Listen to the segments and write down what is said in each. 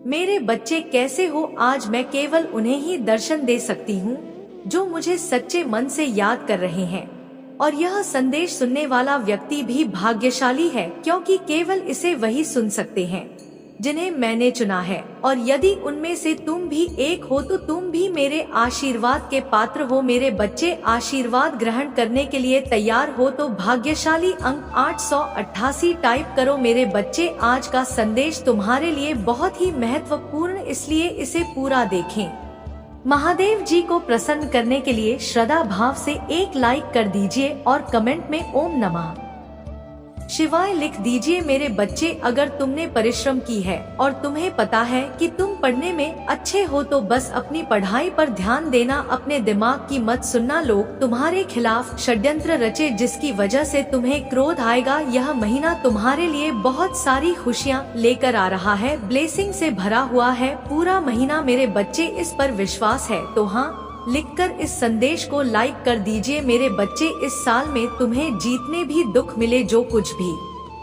मेरे बच्चे कैसे हो? आज मैं केवल उन्हें ही दर्शन दे सकती हूँ जो मुझे सच्चे मन से याद कर रहे हैं। और यह संदेश सुनने वाला व्यक्ति भी भाग्यशाली है, क्योंकि केवल इसे वही सुन सकते हैं जिन्हें मैंने चुना है। और यदि उनमें से तुम भी एक हो तो तुम भी मेरे आशीर्वाद के पात्र हो। मेरे बच्चे, आशीर्वाद ग्रहण करने के लिए तैयार हो तो भाग्यशाली अंक 888 टाइप करो। मेरे बच्चे, आज का संदेश तुम्हारे लिए बहुत ही महत्वपूर्ण, इसलिए इसे पूरा देखें। महादेव जी को प्रसन्न करने के लिए श्रद्धा भाव से एक लाइक कर दीजिए और कमेंट में ओम नमः शिवाय लिख दीजिए। मेरे बच्चे, अगर तुमने परिश्रम की है और तुम्हें पता है कि तुम पढ़ने में अच्छे हो तो बस अपनी पढ़ाई पर ध्यान देना, अपने दिमाग की मत सुनना। लोग तुम्हारे खिलाफ षड्यंत्र रचे जिसकी वजह से तुम्हें क्रोध आएगा। यह महीना तुम्हारे लिए बहुत सारी खुशियाँ लेकर आ रहा है, ब्लेसिंग से भरा हुआ है पूरा महीना। मेरे बच्चे, इस पर विश्वास है तो हाँ लिखकर इस संदेश को लाइक कर दीजिए। मेरे बच्चे, इस साल में तुम्हें जितने भी दुख मिले, जो कुछ भी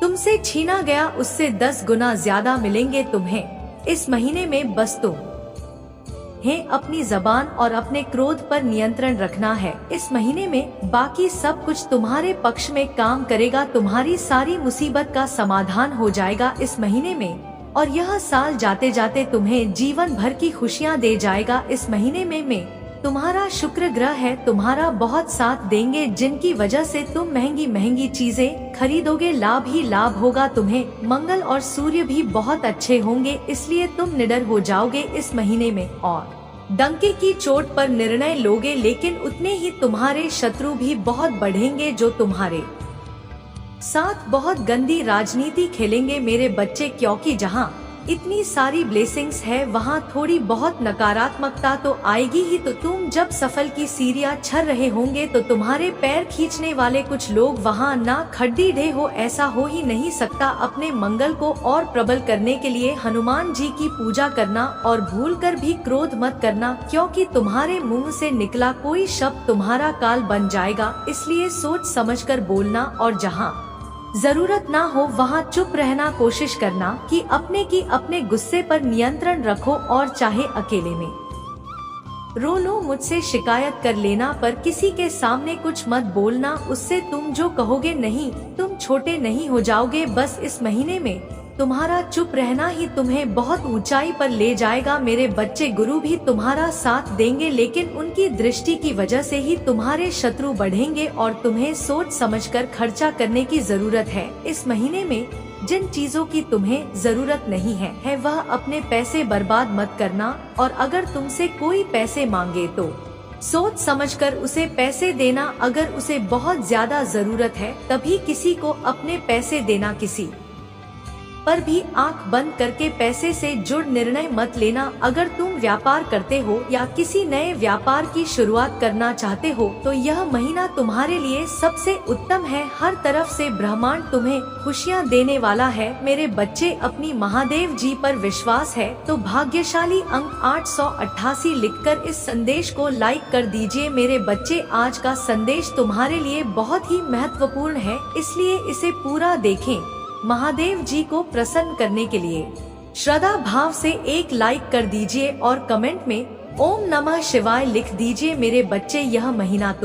तुमसे छीना गया उससे 10 गुना ज्यादा मिलेंगे तुम्हें इस महीने में। बस तुम्हें अपनी जबान और अपने क्रोध पर नियंत्रण रखना है इस महीने में, बाकी सब कुछ तुम्हारे पक्ष में काम करेगा। तुम्हारी सारी मुसीबत का समाधान हो जाएगा इस महीने में, और यह साल जाते जाते तुम्हें जीवन भर की खुशियाँ दे जाएगा। इस महीने में तुम्हारा शुक्र ग्रह है, तुम्हारा बहुत साथ देंगे, जिनकी वजह से तुम महंगी महंगी चीजें खरीदोगे, लाभ ही लाभ होगा तुम्हें। मंगल और सूर्य भी बहुत अच्छे होंगे, इसलिए तुम निडर हो जाओगे इस महीने में और डंके की चोट पर निर्णय लोगे, लेकिन उतने ही तुम्हारे शत्रु भी बहुत बढ़ेंगे जो तुम्हारे साथ बहुत गंदी राजनीति खेलेंगे। मेरे बच्चे, क्योंकि जहाँ इतनी सारी ब्लेसिंग्स है वहाँ थोड़ी बहुत नकारात्मकता तो आएगी ही। तो तुम जब सफल की सीढ़ियाँ चढ़ रहे होंगे तो तुम्हारे पैर खींचने वाले कुछ लोग वहाँ ना खड्डी ढे हो, ऐसा हो ही नहीं सकता। अपने मंगल को और प्रबल करने के लिए हनुमान जी की पूजा करना और भूलकर भी क्रोध मत करना, क्योंकि तुम्हारे मुंह से निकला कोई शब्द तुम्हारा काल बन जाएगा। इसलिए सोच समझकर बोलना और जहाँ जरूरत ना हो वहाँ चुप रहना। कोशिश करना कि अपने गुस्से पर नियंत्रण रखो, और चाहे अकेले में रो लो, मुझसे शिकायत कर लेना, पर किसी के सामने कुछ मत बोलना, उससे तुम जो कहोगे नहीं, तुम छोटे नहीं हो जाओगे। बस इस महीने में तुम्हारा चुप रहना ही तुम्हें बहुत ऊंचाई पर ले जाएगा। मेरे बच्चे, गुरु भी तुम्हारा साथ देंगे, लेकिन उनकी दृष्टि की वजह से ही तुम्हारे शत्रु बढ़ेंगे और तुम्हें सोच समझकर खर्चा करने की जरूरत है इस महीने में। जिन चीजों की तुम्हें जरूरत नहीं है वह अपने पैसे बर्बाद मत करना, और अगर तुमसे कोई पैसे मांगे तो सोच समझकर उसे पैसे देना। अगर उसे बहुत ज्यादा जरूरत है तभी किसी को अपने पैसे देना, किसी पर भी आंख बंद करके पैसे से जुड़ निर्णय मत लेना। अगर तुम व्यापार करते हो या किसी नए व्यापार की शुरुआत करना चाहते हो तो यह महीना तुम्हारे लिए सबसे उत्तम है। हर तरफ से ब्रह्मांड तुम्हें खुशियाँ देने वाला है। मेरे बच्चे, अपनी महादेव जी पर विश्वास है तो भाग्यशाली अंक 888 लिखकर इस संदेश को लाइक कर दीजिए। मेरे बच्चे, आज का संदेश तुम्हारे लिए बहुत ही महत्वपूर्ण है, इसलिए इसे पूरा देखें। महादेव जी को प्रसन्न करने के लिए श्रद्धा भाव से एक लाइक कर दीजिए और कमेंट में ओम नमः शिवाय लिख दीजिए। मेरे बच्चे, यह महीना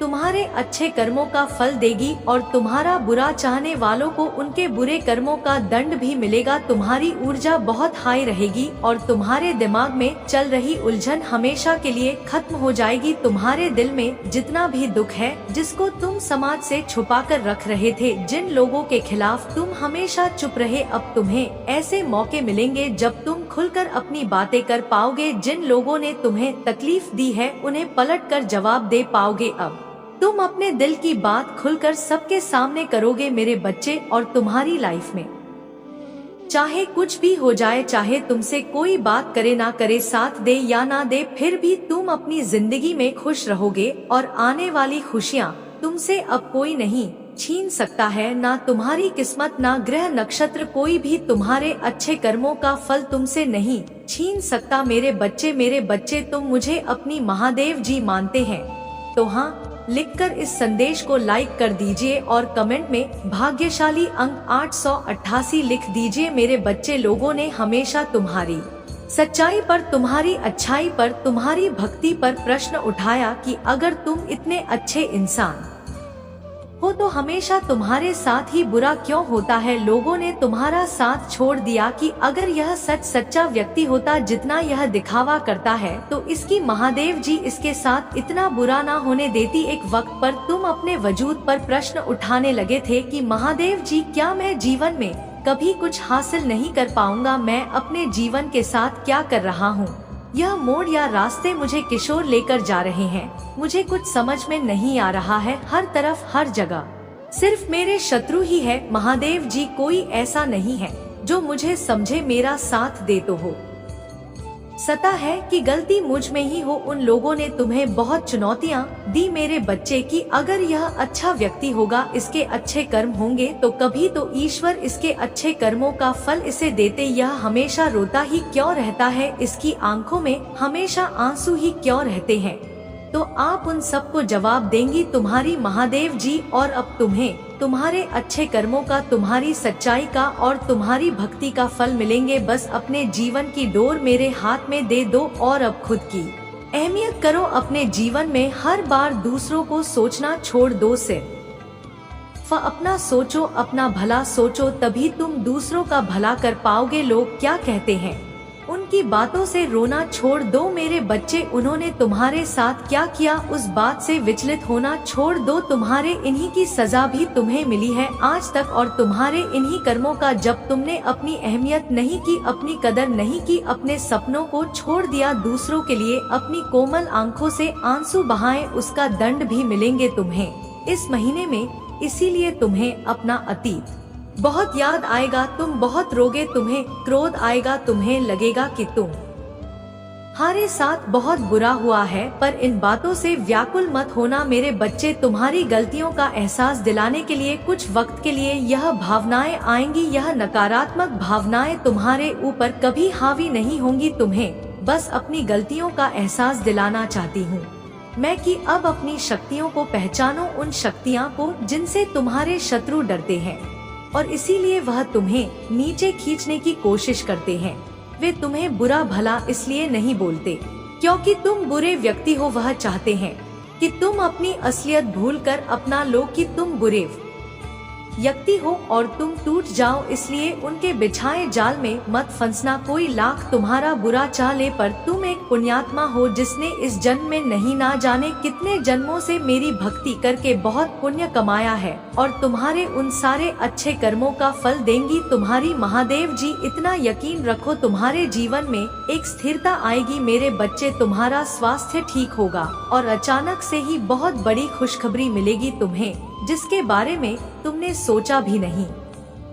तुम्हारे अच्छे कर्मों का फल देगी और तुम्हारा बुरा चाहने वालों को उनके बुरे कर्मों का दंड भी मिलेगा। तुम्हारी ऊर्जा बहुत हाई रहेगी और तुम्हारे दिमाग में चल रही उलझन हमेशा के लिए खत्म हो जाएगी। तुम्हारे दिल में जितना भी दुख है, जिसको तुम समाज से छुपा कर रख रहे थे, जिन लोगों के खिलाफ तुम हमेशा चुप रहे, अब तुम्हें ऐसे मौके मिलेंगे जब तुम खुलकर अपनी बातें कर पाओगे। जिन लोगों ने तुम्हें तकलीफ दी है उन्हें पलट कर जवाब दे पाओगे। अब तुम अपने दिल की बात खुलकर सबके सामने करोगे मेरे बच्चे, और तुम्हारी लाइफ में चाहे कुछ भी हो जाए, चाहे तुमसे कोई बात करे ना करे, साथ दे या ना दे, फिर भी तुम अपनी जिंदगी में खुश रहोगे और आने वाली खुशियाँ तुमसे अब कोई नहीं छीन सकता है। ना तुम्हारी किस्मत, ना ग्रह नक्षत्र, कोई भी तुम्हारे अच्छे कर्मों का फल तुमसे नहीं छीन सकता। मेरे बच्चे, तुम मुझे अपनी महादेव जी मानते हैं तो हाँ लिखकर इस संदेश को लाइक कर दीजिए और कमेंट में भाग्यशाली अंक 888 लिख दीजिए। मेरे बच्चे, लोगों ने हमेशा तुम्हारी सच्चाई पर, तुम्हारी अच्छाई पर, तुम्हारी भक्ति पर प्रश्न उठाया कि अगर तुम इतने अच्छे इंसान हो तो हमेशा तुम्हारे साथ ही बुरा क्यों होता है। लोगों ने तुम्हारा साथ छोड़ दिया कि अगर यह सच्चा व्यक्ति होता जितना यह दिखावा करता है तो इसकी महादेव जी इसके साथ इतना बुरा ना होने देती। एक वक्त पर तुम अपने वजूद पर प्रश्न उठाने लगे थे कि महादेव जी, क्या मैं जीवन में कभी कुछ हासिल नहीं कर पाऊंगा? मैं अपने जीवन के साथ क्या कर रहा हूँ? यह मोड़ या रास्ते मुझे किशोर लेकर जा रहे हैं, मुझे कुछ समझ में नहीं आ रहा है। हर तरफ, हर जगह सिर्फ मेरे शत्रु ही है। महादेव जी, कोई ऐसा नहीं है जो मुझे समझे, मेरा साथ दे तो हो। सता है कि गलती मुझ में ही हो। उन लोगों ने तुम्हें बहुत चुनौतियाँ दी मेरे बच्चे कि अगर यह अच्छा व्यक्ति होगा, इसके अच्छे कर्म होंगे तो कभी तो ईश्वर इसके अच्छे कर्मों का फल इसे देते। यह हमेशा रोता ही क्यों रहता है? इसकी आंखों में हमेशा आंसू ही क्यों रहते हैं? तो आप उन सबको जवाब देंगी तुम्हारी महादेव जी। और अब तुम्हें तुम्हारे अच्छे कर्मों का, तुम्हारी सच्चाई का और तुम्हारी भक्ति का फल मिलेंगे। बस अपने जीवन की डोर मेरे हाथ में दे दो और अब खुद की अहमियत करो अपने जीवन में। हर बार दूसरों को सोचना छोड़ दो, सिर्फ अपना सोचो, अपना भला सोचो, तभी तुम दूसरों का भला कर पाओगे। लोग क्या कहते हैं उनकी बातों से रोना छोड़ दो मेरे बच्चे। उन्होंने तुम्हारे साथ क्या किया उस बात से विचलित होना छोड़ दो। तुम्हारे इन्हीं की सजा भी तुम्हें मिली है आज तक और तुम्हारे इन्हीं कर्मों का। जब तुमने अपनी अहमियत नहीं की, अपनी कदर नहीं की, अपने सपनों को छोड़ दिया, दूसरों के लिए अपनी कोमल आंखों से आंसू बहाए, उसका दंड भी मिलेंगे तुम्हें इस महीने में। इसीलिए तुम्हें अपना अतीत बहुत याद आएगा, तुम बहुत रोगे, तुम्हें क्रोध आएगा, तुम्हें लगेगा कि तुम्हारे साथ बहुत बुरा हुआ है। पर इन बातों से व्याकुल मत होना मेरे बच्चे। तुम्हारी गलतियों का एहसास दिलाने के लिए कुछ वक्त के लिए यह भावनाएं आएंगी। यह नकारात्मक भावनाएं तुम्हारे ऊपर कभी हावी नहीं होंगी। तुम्हें बस अपनी गलतियों का एहसास दिलाना चाहती हूँ मैं कि अब अपनी शक्तियों को पहचानो, उन शक्तियाँ को जिनसे तुम्हारे शत्रु डरते हैं और इसीलिए वह तुम्हें नीचे खींचने की कोशिश करते हैं। वे तुम्हें बुरा भला इसलिए नहीं बोलते क्योंकि तुम बुरे व्यक्ति हो। वह चाहते हैं कि तुम अपनी असलियत भूलकर अपना लो कि तुम बुरे व्यक्ति हो और तुम टूट जाओ। इसलिए उनके बिछाए जाल में मत फंसना। कोई लाख तुम्हारा बुरा चाह ले पर तुम एक पुण्यात्मा हो जिसने इस जन्म में नहीं ना जाने कितने जन्मों से मेरी भक्ति करके बहुत पुण्य कमाया है और तुम्हारे उन सारे अच्छे कर्मों का फल देंगी तुम्हारी महादेव जी। इतना यकीन रखो, तुम्हारे जीवन में एक स्थिरता आएगी मेरे बच्चे। तुम्हारा स्वास्थ्य ठीक होगा और अचानक से ही बहुत बड़ी खुशखबरी मिलेगी तुम्हें जिसके बारे में तुमने सोचा भी नहीं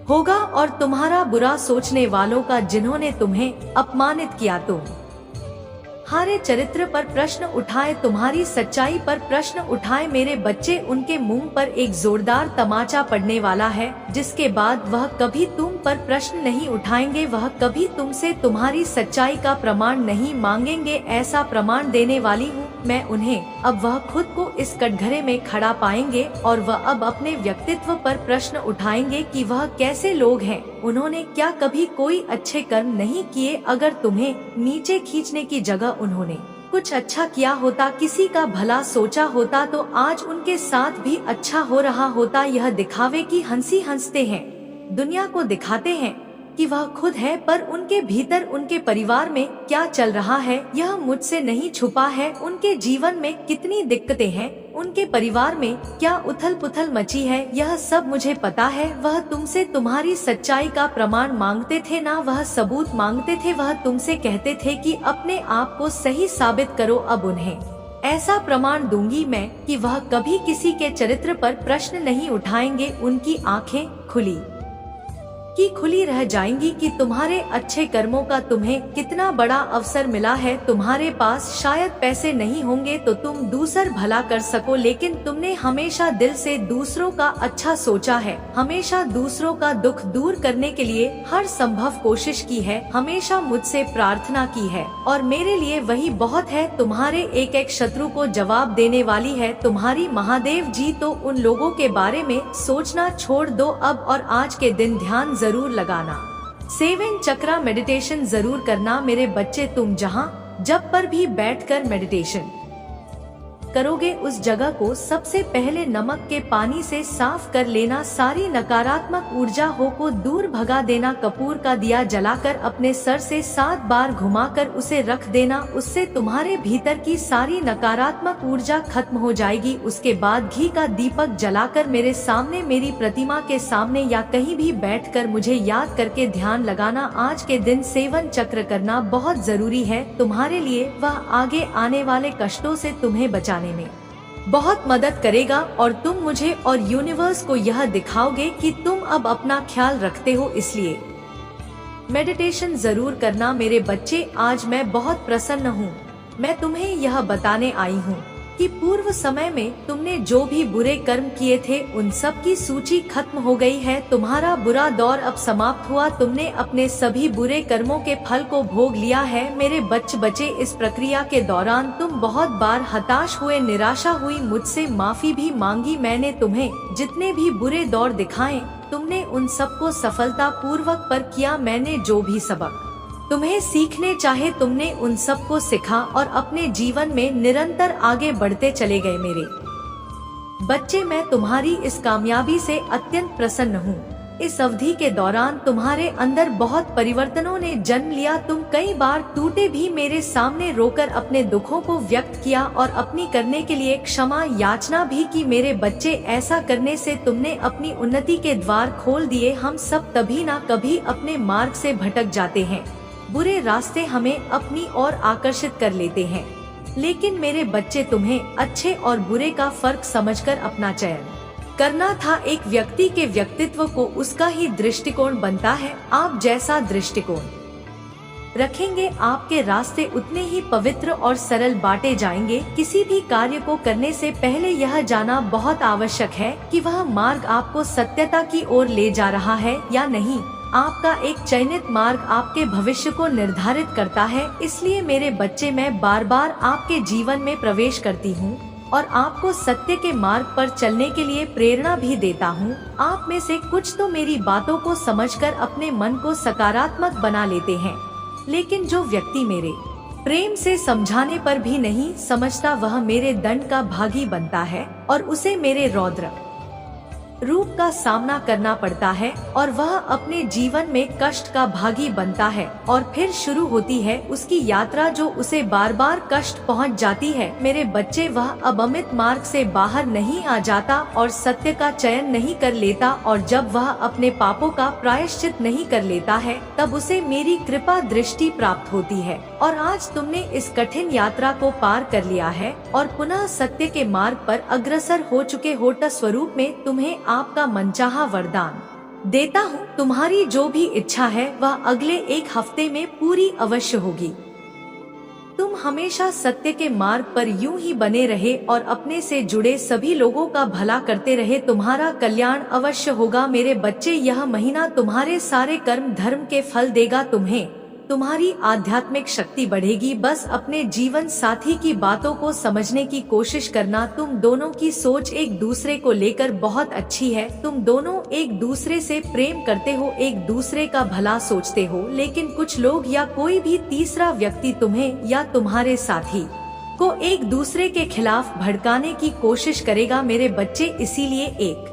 होगा। और तुम्हारा बुरा सोचने वालों का, जिन्होंने तुम्हें अपमानित किया, तुम्हारे चरित्र पर प्रश्न उठाए, तुम्हारी सच्चाई पर प्रश्न उठाए मेरे बच्चे, उनके मुंह पर एक जोरदार तमाचा पड़ने वाला है जिसके बाद वह कभी तुम पर प्रश्न नहीं उठाएंगे। वह कभी तुमसे तुम्हारी सच्चाई का प्रमाण नहीं मांगेंगे। ऐसा प्रमाण देने वाली हूँ मैं उन्हें। अब वह खुद को इस कटघरे में खड़ा पाएंगे और वह अब अपने व्यक्तित्व पर प्रश्न उठाएंगे कि वह कैसे लोग हैं, उन्होंने क्या कभी कोई अच्छे कर्म नहीं किए। अगर तुम्हें नीचे खींचने की जगह उन्होंने कुछ अच्छा किया होता, किसी का भला सोचा होता तो आज उनके साथ भी अच्छा हो रहा होता। यह दिखावे की हंसी हंसते हैं, दुनिया को दिखाते हैं कि वह खुद है, पर उनके भीतर उनके परिवार में क्या चल रहा है यह मुझसे नहीं छुपा है। उनके जीवन में कितनी दिक्कतें हैं, उनके परिवार में क्या उथल पुथल मची है, यह सब मुझे पता है। वह तुमसे तुम्हारी सच्चाई का प्रमाण मांगते थे ना, वह सबूत मांगते थे। वह तुमसे कहते थे कि अपने आप को सही साबित करो। अब उन्हें ऐसा प्रमाण दूंगी मैं कि वह कभी किसी के चरित्र पर प्रश्न नहीं उठाएंगे। उनकी आंखें खुली की खुली रह जाएंगी कि तुम्हारे अच्छे कर्मों का तुम्हें कितना बड़ा अवसर मिला है। तुम्हारे पास शायद पैसे नहीं होंगे तो तुम दूसर भला कर सको, लेकिन तुमने हमेशा दिल से दूसरों का अच्छा सोचा है, हमेशा दूसरों का दुख दूर करने के लिए हर संभव कोशिश की है, हमेशा मुझसे प्रार्थना की है और मेरे लिए वही बहुत है। तुम्हारे एक एक शत्रु को जवाब देने वाली है तुम्हारी महादेव जी। तो उन लोगों के बारे में सोचना छोड़ दो अब और आज के दिन ध्यान जरूर लगाना, 7 चक्रा मेडिटेशन जरूर करना मेरे बच्चे। तुम जहाँ जब पर भी बैठकर मेडिटेशन करोगे उस जगह को सबसे पहले नमक के पानी से साफ कर लेना, सारी नकारात्मक ऊर्जा को दूर भगा देना। कपूर का दिया जलाकर अपने सर से 7 बार घुमाकर उसे रख देना, उससे तुम्हारे भीतर की सारी नकारात्मक ऊर्जा खत्म हो जाएगी। उसके बाद घी का दीपक जलाकर मेरे सामने, मेरी प्रतिमा के सामने या कहीं भी बैठकर मुझे याद करके ध्यान लगाना। आज के दिन 7 चक्र करना बहुत जरूरी है तुम्हारे लिए, वह आगे आने वाले कष्टों से तुम्हें बचाने में बहुत मदद करेगा और तुम मुझे और यूनिवर्स को यह दिखाओगे कि तुम अब अपना ख्याल रखते हो। इसलिए मेडिटेशन जरूर करना मेरे बच्चे। आज मैं बहुत प्रसन्न हूँ। मैं तुम्हें यह बताने आई हूँ कि पूर्व समय में तुमने जो भी बुरे कर्म किए थे उन सब की सूची खत्म हो गई है। तुम्हारा बुरा दौर अब समाप्त हुआ। तुमने अपने सभी बुरे कर्मों के फल को भोग लिया है मेरे बच्चे। इस प्रक्रिया के दौरान तुम बहुत बार हताश हुए, निराशा हुई, मुझसे माफी भी मांगी। मैंने तुम्हें जितने भी बुरे दौर दिखाए तुमने उन सबको सफलता पूर्वक पर किया। मैंने जो भी सबक तुम्हें सीखने चाहे तुमने उन सब को सीखा और अपने जीवन में निरंतर आगे बढ़ते चले गए मेरे बच्चे। मैं तुम्हारी इस कामयाबी से अत्यंत प्रसन्न हूँ। इस अवधि के दौरान तुम्हारे अंदर बहुत परिवर्तनों ने जन्म लिया। तुम कई बार टूटे भी मेरे सामने रोकर अपने दुखों को व्यक्त किया और अपनी करने के लिए क्षमा याचना भी की मेरे बच्चे। ऐसा करने से तुमने अपनी उन्नति के द्वार खोल दिए। हम सब तभी ना कभी अपने मार्ग से भटक जाते हैं, बुरे रास्ते हमें अपनी ओर आकर्षित कर लेते हैं, लेकिन मेरे बच्चे तुम्हें अच्छे और बुरे का फर्क समझकर अपना चयन करना था। एक व्यक्ति के व्यक्तित्व को उसका ही दृष्टिकोण बनता है। आप जैसा दृष्टिकोण रखेंगे आपके रास्ते उतने ही पवित्र और सरल बांटे जाएंगे। किसी भी कार्य को करने से पहले यह जाना बहुत आवश्यक है कि वह मार्ग आपको सत्यता की ओर ले जा रहा है या नहीं। आपका एक चयनित मार्ग आपके भविष्य को निर्धारित करता है। इसलिए मेरे बच्चे मैं बार बार आपके जीवन में प्रवेश करती हूँ और आपको सत्य के मार्ग पर चलने के लिए प्रेरणा भी देता हूँ। आप में से कुछ तो मेरी बातों को समझकर अपने मन को सकारात्मक बना लेते हैं, लेकिन जो व्यक्ति मेरे प्रेम से समझाने पर भी नहीं समझता वह मेरे दंड का भागी बनता है और उसे मेरे रौद्र रूप का सामना करना पड़ता है और वह अपने जीवन में कष्ट का भागी बनता है। और फिर शुरू होती है उसकी यात्रा जो उसे बार बार कष्ट पहुंच जाती है। मेरे बच्चे वह अब अमित मार्ग से बाहर नहीं आ जाता और सत्य का चयन नहीं कर लेता, और जब वह अपने पापों का प्रायश्चित नहीं कर लेता है तब उसे मेरी कृपा दृष्टि प्राप्त होती है। और आज तुमने इस कठिन यात्रा को पार कर लिया है और पुनः सत्य के मार्ग पर अग्रसर हो चुके हो। स्वरूप में तुम्हें आपका मनचाहा वरदान देता हूँ। तुम्हारी जो भी इच्छा है वह अगले 1 हफ्ते में पूरी अवश्य होगी। तुम हमेशा सत्य के मार्ग पर यूं ही बने रहे और अपने से जुड़े सभी लोगों का भला करते रहे। तुम्हारा कल्याण अवश्य होगा मेरे बच्चे। यह महीना तुम्हारे सारे कर्म धर्म के फल देगा। तुम्हारी आध्यात्मिक शक्ति बढ़ेगी। बस अपने जीवन साथी की बातों को समझने की कोशिश करना। तुम दोनों की सोच एक दूसरे को लेकर बहुत अच्छी है। तुम दोनों एक दूसरे से प्रेम करते हो, एक दूसरे का भला सोचते हो, लेकिन कुछ लोग या कोई भी तीसरा व्यक्ति तुम्हें या तुम्हारे साथी को एक दूसरे के खिलाफ भड़काने की कोशिश करेगा मेरे बच्चे। इसीलिए एक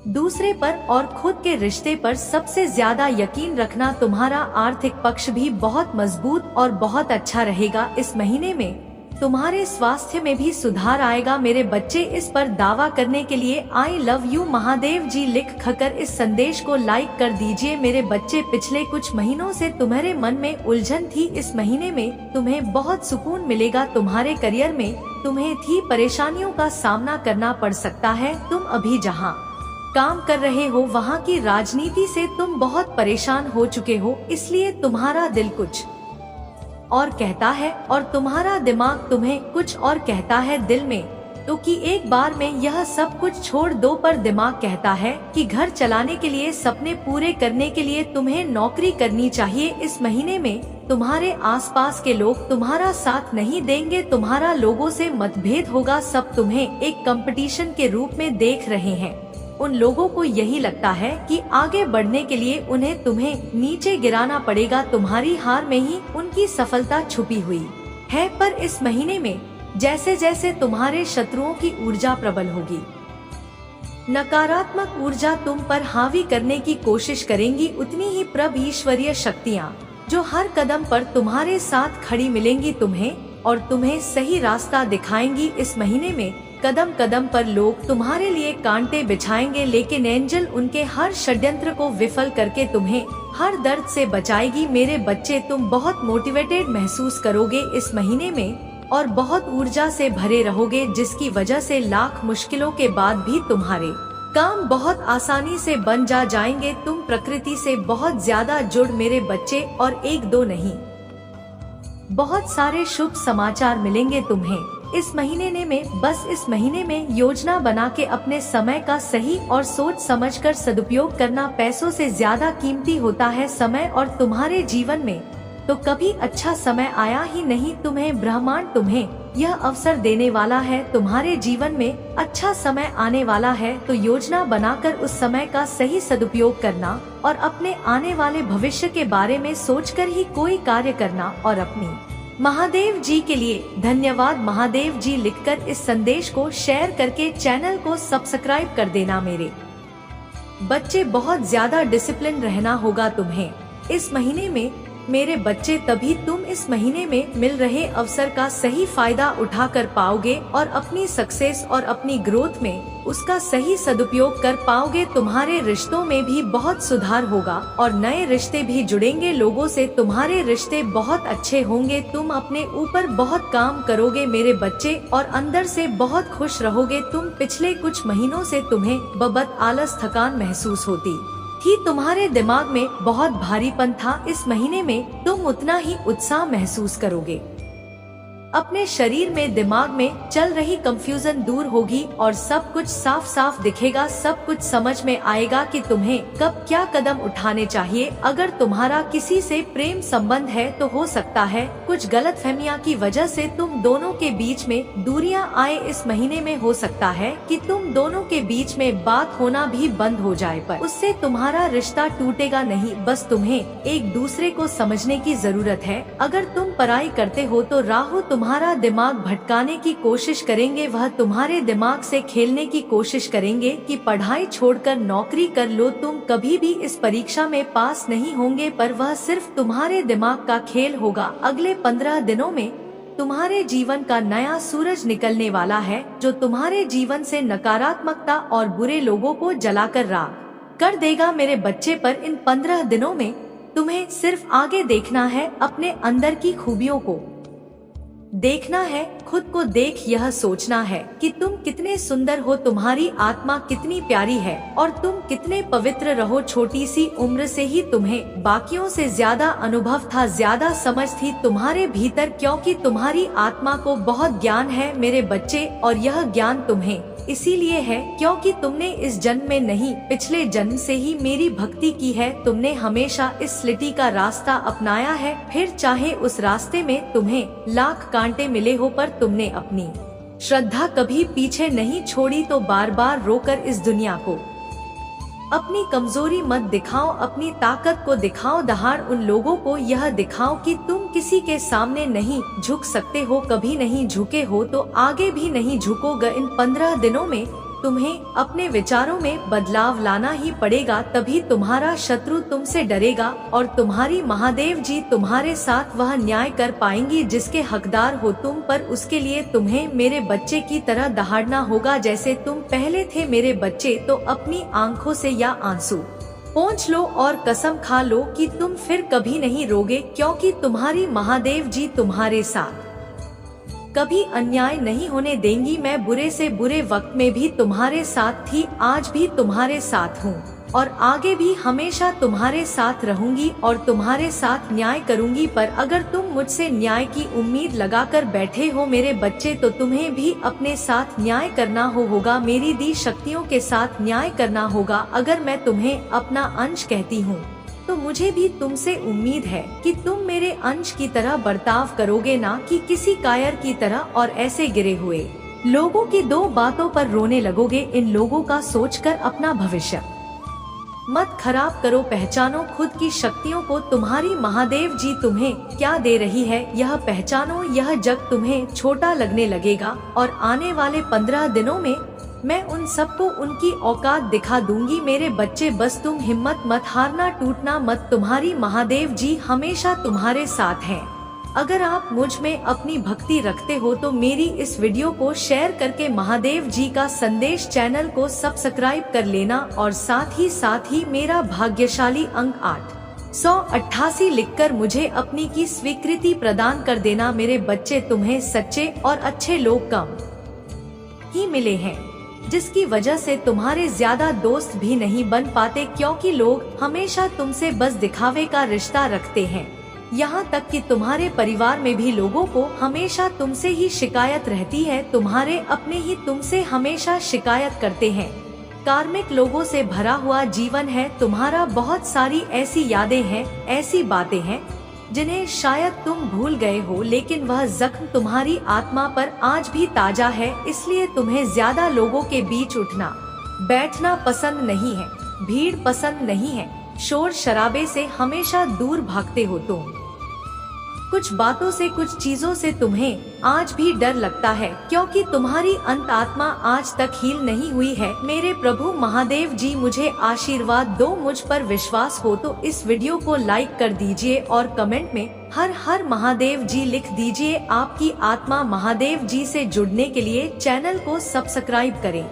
दूसरे पर और खुद के रिश्ते पर सबसे ज्यादा यकीन रखना। तुम्हारा आर्थिक पक्ष भी बहुत मजबूत और बहुत अच्छा रहेगा। इस महीने में तुम्हारे स्वास्थ्य में भी सुधार आएगा मेरे बच्चे। इस पर दावा करने के लिए आई लव यू महादेव जी लिख खकर इस संदेश को लाइक कर दीजिए मेरे बच्चे। पिछले कुछ महीनों से तुम्हारे मन में उलझन थी, इस महीने में तुम्हें बहुत सुकून मिलेगा। तुम्हारे करियर में तुम्हें थी परेशानियों का सामना करना पड़ सकता है। तुम अभी जहाँ काम कर रहे हो वहाँ की राजनीति से तुम बहुत परेशान हो चुके हो, इसलिए तुम्हारा दिल कुछ और कहता है और तुम्हारा दिमाग तुम्हें कुछ और कहता है। दिल में तो कि एक बार में यह सब कुछ छोड़ दो, पर दिमाग कहता है कि घर चलाने के लिए, सपने पूरे करने के लिए तुम्हें नौकरी करनी चाहिए। इस महीने में तुम्हारे आसपास के लोग तुम्हारा साथ नहीं देंगे, तुम्हारा लोगों से मतभेद होगा, सब तुम्हें एक कंपटीशन के रूप में देख रहे हैं। उन लोगों को यही लगता है कि आगे बढ़ने के लिए उन्हें तुम्हें नीचे गिराना पड़ेगा, तुम्हारी हार में ही उनकी सफलता छुपी हुई है। पर इस महीने में जैसे जैसे तुम्हारे शत्रुओं की ऊर्जा प्रबल होगी, नकारात्मक ऊर्जा तुम पर हावी करने की कोशिश करेंगी, उतनी ही प्रबल ईश्वरीय शक्तियाँ जो हर कदम पर तुम्हारे साथ खड़ी मिलेंगी तुम्हें और तुम्हें सही रास्ता दिखाएंगी। इस महीने में कदम कदम पर लोग तुम्हारे लिए कांटे बिछाएंगे, लेकिन एंजल उनके हर षड्यंत्र को विफल करके तुम्हें हर दर्द से बचाएगी। मेरे बच्चे, तुम बहुत मोटिवेटेड महसूस करोगे इस महीने में और बहुत ऊर्जा से भरे रहोगे, जिसकी वजह से लाख मुश्किलों के बाद भी तुम्हारे काम बहुत आसानी से बन जाएंगे। तुम प्रकृति से बहुत ज्यादा जुड़ मेरे बच्चे, और एक दो नहीं, बहुत सारे शुभ समाचार मिलेंगे तुम्हें इस महीने में। बस इस महीने में योजना बना के अपने समय का सही और सोच समझकर सदुपयोग करना पैसों से ज्यादा कीमती होता है समय, और तुम्हारे जीवन में तो कभी अच्छा समय आया ही नहीं। तुम्हें ब्रह्मांड तुम्हें यह अवसर देने वाला है, तुम्हारे जीवन में अच्छा समय आने वाला है, तो योजना बनाकर उस समय का सही सदुपयोग करना और अपने आने वाले भविष्य के बारे में सोचकर ही कोई कार्य करना। और अपनी महादेव जी के लिए धन्यवाद। महादेव जी लिखकर इस संदेश को शेयर करके चैनल को सब्सक्राइब कर देना। मेरे बच्चे, बहुत ज्यादा डिसिप्लिन रहना होगा तुम्हें इस महीने में मेरे बच्चे, तभी तुम इस महीने में मिल रहे अवसर का सही फायदा उठा कर पाओगे और अपनी सक्सेस और अपनी ग्रोथ में उसका सही सदुपयोग कर पाओगे। तुम्हारे रिश्तों में भी बहुत सुधार होगा और नए रिश्ते भी जुड़ेंगे लोगों से, तुम्हारे रिश्ते बहुत अच्छे होंगे। तुम अपने ऊपर बहुत काम करोगे मेरे बच्चे और अंदर से बहुत खुश रहोगे। तुम पिछले कुछ महीनों से तुम्हें बबत आलस थकान महसूस होती थी, तुम्हारे दिमाग में बहुत भारीपन था। इस महीने में तुम उतना ही उत्साह महसूस करोगे, अपने शरीर में दिमाग में चल रही कंफ्यूजन दूर होगी और सब कुछ साफ साफ दिखेगा। सब कुछ समझ में आएगा कि तुम्हें कब क्या कदम उठाने चाहिए। अगर तुम्हारा किसी से प्रेम संबंध है तो हो सकता है कुछ गलतफहमियां की वजह से तुम दोनों के बीच में दूरियां आए। इस महीने में हो सकता है कि तुम दोनों के बीच में बात होना भी बंद हो जाए, पर उससे तुम्हारा रिश्ता टूटेगा नहीं। बस तुम्हें एक दूसरे को समझने की जरूरत है। अगर तुम पढ़ाई करते हो तो राहु तुम्हारा दिमाग भटकाने की कोशिश करेंगे, वह तुम्हारे दिमाग से खेलने की कोशिश करेंगे कि पढ़ाई छोड़कर नौकरी कर लो। तुम कभी भी इस परीक्षा में पास नहीं होंगे, पर वह सिर्फ तुम्हारे दिमाग का खेल होगा। अगले 15 दिनों में तुम्हारे जीवन का नया सूरज निकलने वाला है, जो तुम्हारे जीवन से नकारात्मकता और बुरे लोगों को जलाकर राख कर देगा मेरे बच्चे। पर इन 15 दिनों में तुम्हें सिर्फ आगे देखना है, अपने अंदर की खूबियों को देखना है, खुद को देख यह सोचना है कि तुम कितने सुंदर हो, तुम्हारी आत्मा कितनी प्यारी है और तुम कितने पवित्र रहो। छोटी सी उम्र से ही तुम्हें बाकियों से ज्यादा अनुभव था, ज्यादा समझ थी तुम्हारे भीतर, क्योंकि तुम्हारी आत्मा को बहुत ज्ञान है मेरे बच्चे। और यह ज्ञान तुम्हें इसीलिए है क्योंकि तुमने इस जन्म में नहीं, पिछले जन्म से ही मेरी भक्ति की है। तुमने हमेशा इस स्लिटी का रास्ता अपनाया है, फिर चाहे उस रास्ते में तुम्हें लाख कांटे मिले हो, पर तुमने अपनी श्रद्धा कभी पीछे नहीं छोड़ी। तो बार बार रोकर इस दुनिया को अपनी कमजोरी मत दिखाओ, अपनी ताकत को दिखाओ। दहाड़ उन लोगों को यह दिखाओ कि तुम किसी के सामने नहीं झुक सकते हो, कभी नहीं झुके हो तो आगे भी नहीं झुकोगे। इन 15 दिनों में तुम्हें अपने विचारों में बदलाव लाना ही पड़ेगा, तभी तुम्हारा शत्रु तुमसे डरेगा और तुम्हारी महादेव जी तुम्हारे साथ वह न्याय कर पाएंगी जिसके हकदार हो तुम। पर उसके लिए तुम्हें मेरे बच्चे की तरह दहाड़ना होगा जैसे तुम पहले थे मेरे बच्चे। तो अपनी आंखों से या आंसू पोंछ लो और कसम खा लो कि तुम फिर कभी नहीं रोगे, क्योंकि तुम्हारी महादेव जी तुम्हारे साथ कभी अन्याय नहीं होने देंगी। मैं बुरे से बुरे वक्त में भी तुम्हारे साथ थी, आज भी तुम्हारे साथ हूँ और आगे भी हमेशा तुम्हारे साथ रहूंगी और तुम्हारे साथ न्याय करूंगी। पर अगर तुम मुझसे न्याय की उम्मीद लगाकर बैठे हो मेरे बच्चे, तो तुम्हें भी अपने साथ न्याय करना होगा, मेरी दी शक्तियों के साथ न्याय करना होगा। अगर मैं तुम्हें अपना अंश कहती हूँ तो मुझे भी तुमसे उम्मीद है कि तुम मेरे अंश की तरह बर्ताव करोगे, ना कि किसी कायर की तरह और ऐसे गिरे हुए लोगों की दो बातों पर रोने लगोगे। इन लोगों का सोचकर अपना भविष्य मत खराब करो, पहचानो खुद की शक्तियों को। तुम्हारी महादेव जी तुम्हें क्या दे रही है यह पहचानो। यह जग तुम्हें छोटा लगने लगेगा और आने वाले 15 दिनों में मैं उन सबको उनकी औकात दिखा दूंगी। मेरे बच्चे बस तुम हिम्मत मत हारना, टूटना मत, तुम्हारी महादेव जी हमेशा तुम्हारे साथ हैं। अगर आप मुझ में अपनी भक्ति रखते हो तो मेरी इस वीडियो को शेयर करके महादेव जी का संदेश चैनल को सब्सक्राइब कर लेना और साथ ही मेरा भाग्यशाली अंक 888 लिखकर मुझे अपनी की स्वीकृति प्रदान कर देना। मेरे बच्चे तुम्हें सच्चे और अच्छे लोग कम ही मिले हैं, जिसकी वजह से तुम्हारे ज्यादा दोस्त भी नहीं बन पाते, क्योंकि लोग हमेशा तुमसे बस दिखावे का रिश्ता रखते हैं। यहाँ तक कि तुम्हारे परिवार में भी लोगों को हमेशा तुमसे ही शिकायत रहती है, तुम्हारे अपने ही तुमसे हमेशा शिकायत करते हैं। कार्मिक लोगों से भरा हुआ जीवन है तुम्हारा, बहुत सारी ऐसी यादें हैं, ऐसी बातें हैं जिन्हें शायद तुम भूल गए हो, लेकिन वह जख्म तुम्हारी आत्मा पर आज भी ताजा है। इसलिए तुम्हें ज्यादा लोगों के बीच उठना बैठना पसंद नहीं है, भीड़ पसंद नहीं है, शोर शराबे से हमेशा दूर भागते हो तुम। कुछ बातों से, कुछ चीजों से तुम्हें आज भी डर लगता है, क्योंकि तुम्हारी अंत आत्मा आज तक हील नहीं हुई है। मेरे प्रभु महादेव जी मुझे आशीर्वाद दो, मुझ पर विश्वास हो तो इस वीडियो को लाइक कर दीजिए और कमेंट में हर हर महादेव जी लिख दीजिए। आपकी आत्मा महादेव जी से जुड़ने के लिए चैनल को सब्सक्राइब करें।